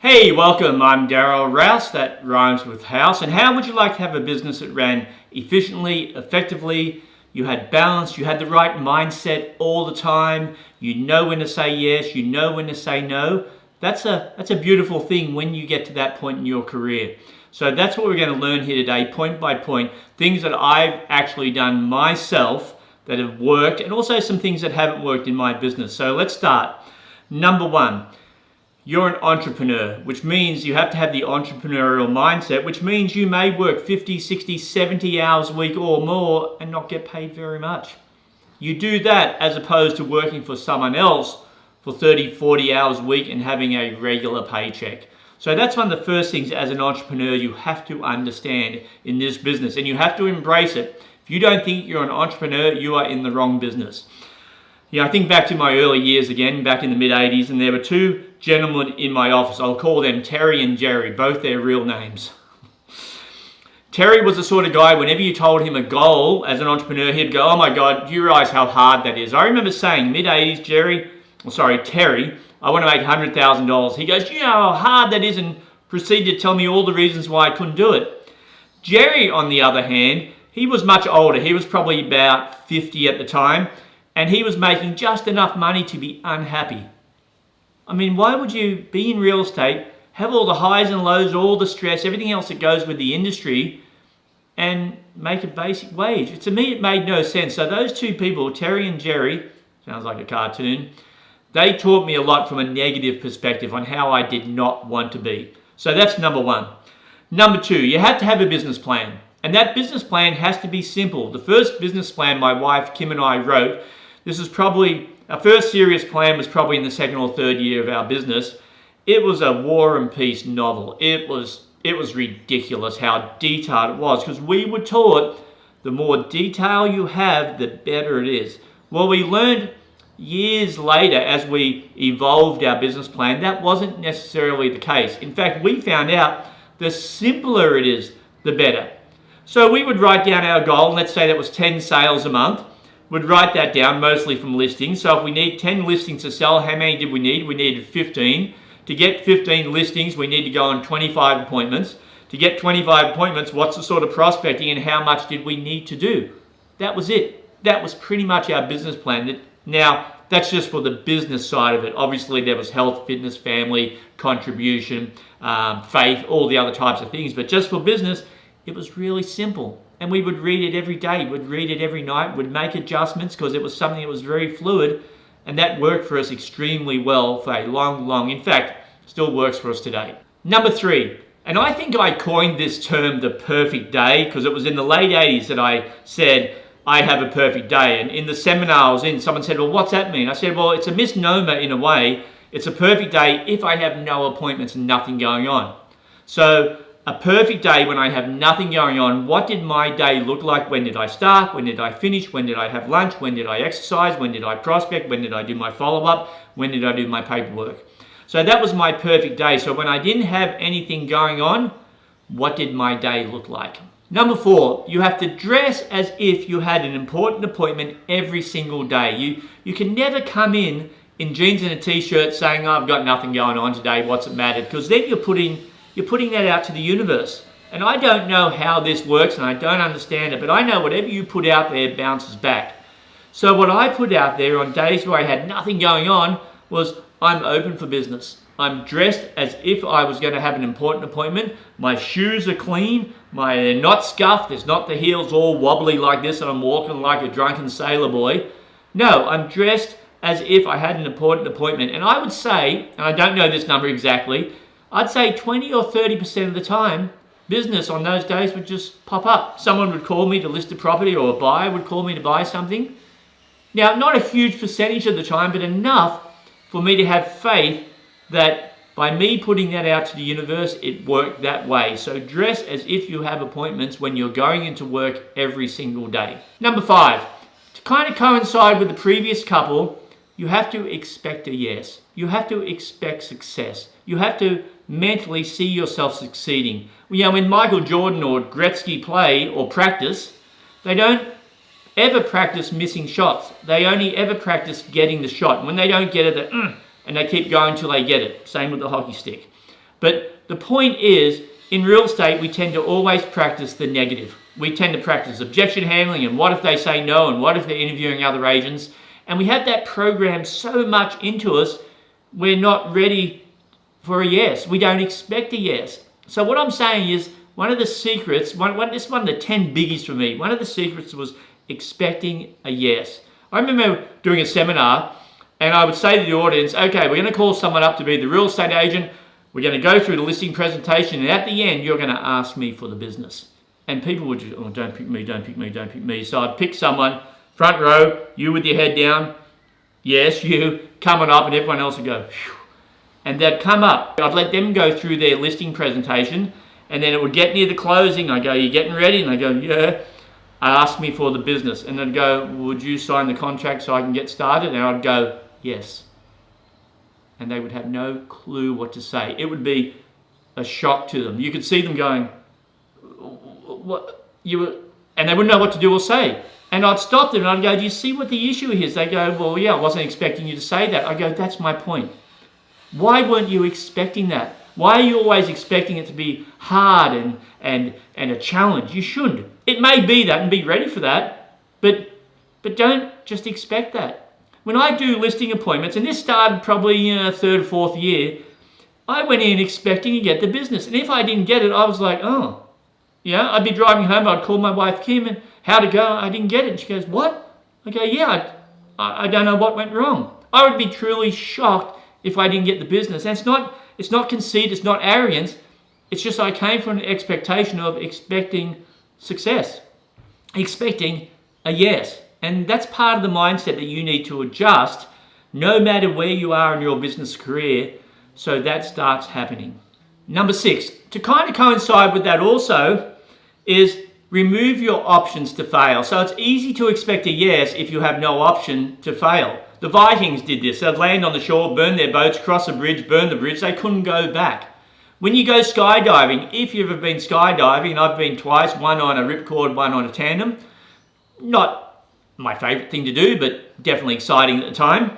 Hey, welcome. I'm Daryl Rouse, that rhymes with house. And how would you like to have a business that ran efficiently, effectively? You had balance, you had the right mindset all the time. You know when to say yes, you know when to say no. That's a beautiful thing when you get to that point in your career. So that's what we're going to learn here today, point by point, things that I've actually done myself that have worked, and also some things that haven't worked in my business. So let's start. Number one. You're an entrepreneur, which means you have to have the entrepreneurial mindset, which means you may work 50, 60, 70 hours a week or more and not get paid very much. You do that as opposed to working for someone else for 30, 40 hours a week and having a regular paycheck. So that's one of the first things as an entrepreneur you have to understand in this business, and you have to embrace it. If you don't think you're an entrepreneur, you are in the wrong business. I think back to my early years again, back in the mid-80s, and there were two gentlemen in my office. I'll call them Terry and Jerry, both their real names. Terry was the sort of guy, whenever you told him a goal as an entrepreneur, he'd go, "Oh my God, do you realize how hard that is?" I remember saying, mid-80s, Terry, "I want to make $100,000. He goes, "You know how hard that is," and proceeded to tell me all the reasons why I couldn't do it. Jerry, on the other hand, he was much older. He was probably about 50 at the time. And he was making just enough money to be unhappy. I mean, why would you be in real estate, have all the highs and lows, all the stress, everything else that goes with the industry, and make a basic wage? To me, it made no sense. So those two people, Terry and Jerry, sounds like a cartoon, they taught me a lot from a negative perspective on how I did not want to be. So that's number one. Number two, you have to have a business plan. And that business plan has to be simple. The first business plan my wife, Kim, and I wrote, this is probably, our first serious plan was probably in the second or third year of our business. It was a War and Peace novel. It was ridiculous how detailed it was, because we were taught the more detail you have, the better it is. Well, we learned years later as we evolved our business plan, that wasn't necessarily the case. In fact, we found out the simpler it is, the better. So we would write down our goal, and let's say that was 10 sales a month. We'd write that down mostly from listings. So if we need 10 listings to sell, how many did we need? We needed 15. To get 15 listings, we need to go on 25 appointments. To get 25 appointments, what's the sort of prospecting and how much did we need to do? That was it. That was pretty much our business plan. Now, that's just for the business side of it. Obviously, there was health, fitness, family, contribution, faith, all the other types of things. But just for business, it was really simple. And we would read it every day, would read it every night, would make adjustments because it was something that was very fluid, and that worked for us extremely well for a long, in fact, still works for us today. Number three, and I think I coined this term the perfect day because it was in the late 80s that I said, I have a perfect day. And in the seminar I was in, someone said, well, what's that mean? I said, well, it's a misnomer in a way. It's a perfect day if I have no appointments and nothing going on. So a perfect day when I have nothing going on, what did my day look like? When did I start? When did I finish? When did I have lunch? When did I exercise? When did I prospect? When did I do my follow-up? When did I do my paperwork? So that was my perfect day. So when I didn't have anything going on, what did my day look like? Number four, you have to dress as if you had an important appointment every single day. You can never come in jeans and a t-shirt saying, oh, I've got nothing going on today, what's it matter? Because then you're putting that out to the universe. And I don't know how this works and I don't understand it, but I know whatever you put out there bounces back. So what I put out there on days where I had nothing going on was, I'm open for business. I'm dressed as if I was going to have an important appointment. My shoes are clean. They're not scuffed. There's not the heels all wobbly like this and I'm walking like a drunken sailor boy. No, I'm dressed as if I had an important appointment. And I would say, and I don't know this number exactly, I'd say 20 or 30% of the time, business on those days would just pop up. Someone would call me to list a property, or a buyer would call me to buy something. Now, not a huge percentage of the time, but enough for me to have faith that by me putting that out to the universe, it worked that way. So dress as if you have appointments when you're going into work every single day. Number five, to kind of coincide with the previous couple, you have to expect a yes. You have to expect success. You have to mentally see yourself succeeding. When Michael Jordan or Gretzky play or practice, they don't ever practice missing shots. They only ever practice getting the shot. When they don't get it, and they keep going till they get it. Same with the hockey stick. But the point is, in real estate, we tend to always practice the negative. We tend to practice objection handling and what if they say no and what if they're interviewing other agents. And we have that programmed so much into us, we're not ready for a yes. We don't expect a yes. So what I'm saying is, one of the secrets, this is one of the 10 biggies for me, one of the secrets was expecting a yes. I remember doing a seminar and I would say to the audience, okay, we're going to call someone up to be the real estate agent. We're going to go through the listing presentation and at the end, you're going to ask me for the business. And people would just, oh, don't pick me, don't pick me, don't pick me. So I'd pick someone, front row, you with your head down, yes, you, coming up, and everyone else would go, phew. And they'd come up. I'd let them go through their listing presentation, and then it would get near the closing. I go, you getting ready? And they go, yeah. Ask me for the business. And they'd go, would you sign the contract so I can get started? And I'd go, yes. And they would have no clue what to say. It would be a shock to them. You could see them going, what? And they wouldn't know what to do or say. And I'd stop them and I'd go, do you see what the issue is? They go, well, yeah, I wasn't expecting you to say that. I go, that's my point. Why weren't you expecting that? Why are you always expecting it to be hard and a challenge? You shouldn't. It may be that and be ready for that, but don't just expect that. When I do listing appointments, and this started probably third or fourth year, I went in expecting to get the business. And if I didn't get it, I was like, oh. Yeah, I'd be driving home, I'd call my wife Kim, and how to go? I didn't get it. And she goes, what? I go, yeah, I don't know what went wrong. I would be truly shocked if I didn't get the business. And it's not conceit, it's not arrogance. It's just I came from an expectation of expecting success, expecting a yes. And that's part of the mindset that you need to adjust no matter where you are in your business career, so that starts happening. Number 6, to kind of coincide with that also, is remove your options to fail. So it's easy to expect a yes if you have no option to fail. The Vikings did this. They'd land on the shore, burn their boats, cross a bridge, burn the bridge. They couldn't go back. When you go skydiving, if you've ever been skydiving, and I've been twice, one on a ripcord, one on a tandem, not my favourite thing to do, but definitely exciting at the time.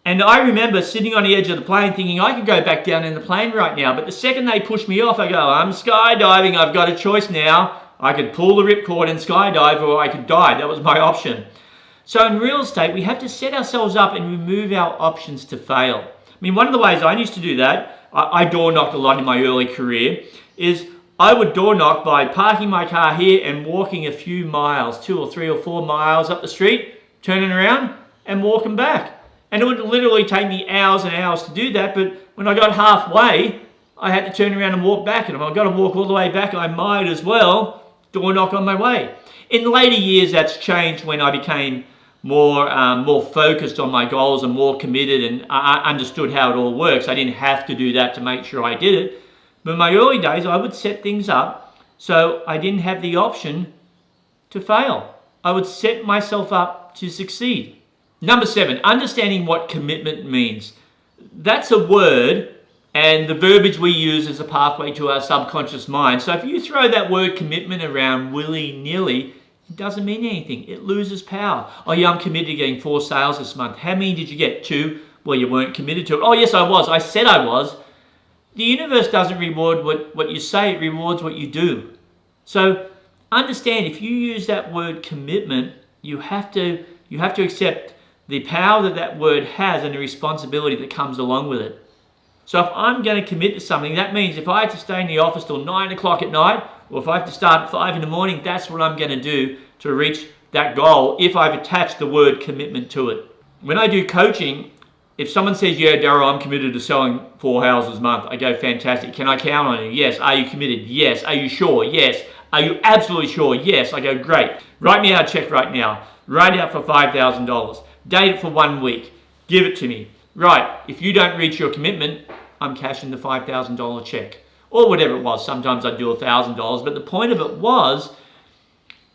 And I remember sitting on the edge of the plane thinking I could go back down in the plane right now. But the second they pushed me off, I go, I'm skydiving. I've got a choice now. I could pull the ripcord and skydive or I could die. That was my option. So in real estate, we have to set ourselves up and remove our options to fail. I mean, one of the ways I used to do that, I door knocked a lot in my early career, is I would door knock by parking my car here and walking a few miles, 2 or 3 or 4 miles up the street, turning around and walking back. And it would literally take me hours and hours to do that, but when I got halfway, I had to turn around and walk back. And if I've got to walk all the way back, I might as well door knock on my way. In later years, that's changed when I became more focused on my goals and more committed and I understood how it all works. I didn't have to do that to make sure I did it. But in my early days, I would set things up so I didn't have the option to fail. I would set myself up to succeed. Number 7, understanding what commitment means. That's a word, and the verbiage we use is a pathway to our subconscious mind. So if you throw that word commitment around willy-nilly, it doesn't mean anything. It loses power. Oh yeah, I'm committed to getting 4 sales this month. How many did you get? 2? Well, you weren't committed to it. Oh yes, I was. I said I was. The universe doesn't reward what you say, it rewards what you do. So understand, if you use that word commitment, you have to accept the power that word has and the responsibility that comes along with it. So if I'm going to commit to something, that means if I have to stay in the office till 9 o'clock at night, or if I have to start at 5 in the morning, that's what I'm going to do to reach that goal if I've attached the word commitment to it. When I do coaching, if someone says, yeah, Darryl, I'm committed to selling 4 houses a month, I go, fantastic. Can I count on you? Yes. Are you committed? Yes. Are you sure? Yes. Are you absolutely sure? Yes. I go, great. Write me out a check right now. Write it out for $5,000. Date it for 1 week. Give it to me. Right. If you don't reach your commitment, I'm cashing the $5,000 check. Or whatever it was. Sometimes I'd do $1,000. But the point of it was,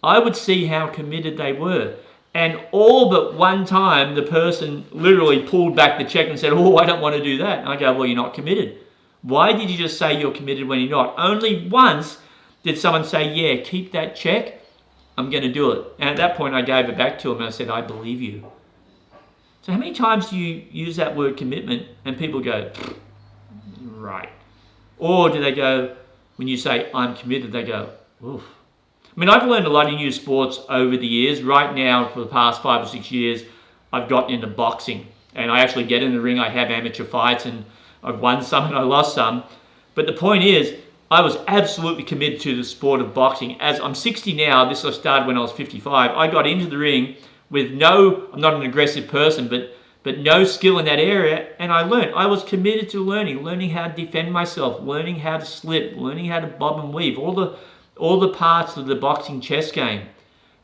I would see how committed they were. And all but one time, the person literally pulled back the check and said, oh, I don't want to do that. And I go, well, you're not committed. Why did you just say you're committed when you're not? Only once did someone say, yeah, keep that check. I'm going to do it. And at that point, I gave it back to him and I said, I believe you. So how many times do you use that word commitment and people go, right. Or do they go, when you say, I'm committed, they go, oof. I mean, I've learned a lot of new sports over the years. Right now, for the past 5 or 6 years, I've gotten into boxing. And I actually get in the ring. I have amateur fights, and I've won some and I lost some. But the point is, I was absolutely committed to the sport of boxing. As I'm 60 now, this I started when I was 55. I got into the ring with I'm not an aggressive person, but no skill in that area, and I learned. I was committed to learning how to defend myself, learning how to slip, learning how to bob and weave, all the parts of the boxing chess game.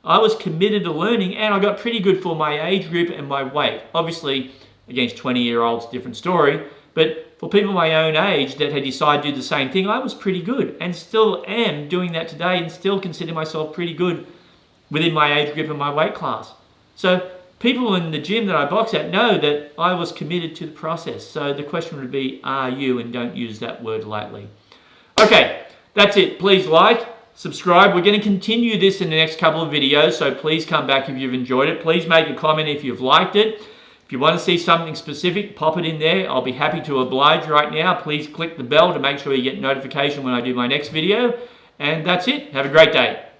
I was committed to learning, and I got pretty good for my age group and my weight. Obviously, against 20-year-olds, different story, but for people my own age that had decided to do the same thing, I was pretty good, and still am doing that today, and still consider myself pretty good within my age group and my weight class. So people in the gym that I box at know that I was committed to the process. So the question would be, are you? And don't use that word lightly. Okay, that's it. Please like, subscribe. We're going to continue this in the next couple of videos, so please come back if you've enjoyed it. Please make a comment if you've liked it. If you want to see something specific, pop it in there. I'll be happy to oblige right now. Please click the bell to make sure you get notification when I do my next video. And that's it. Have a great day.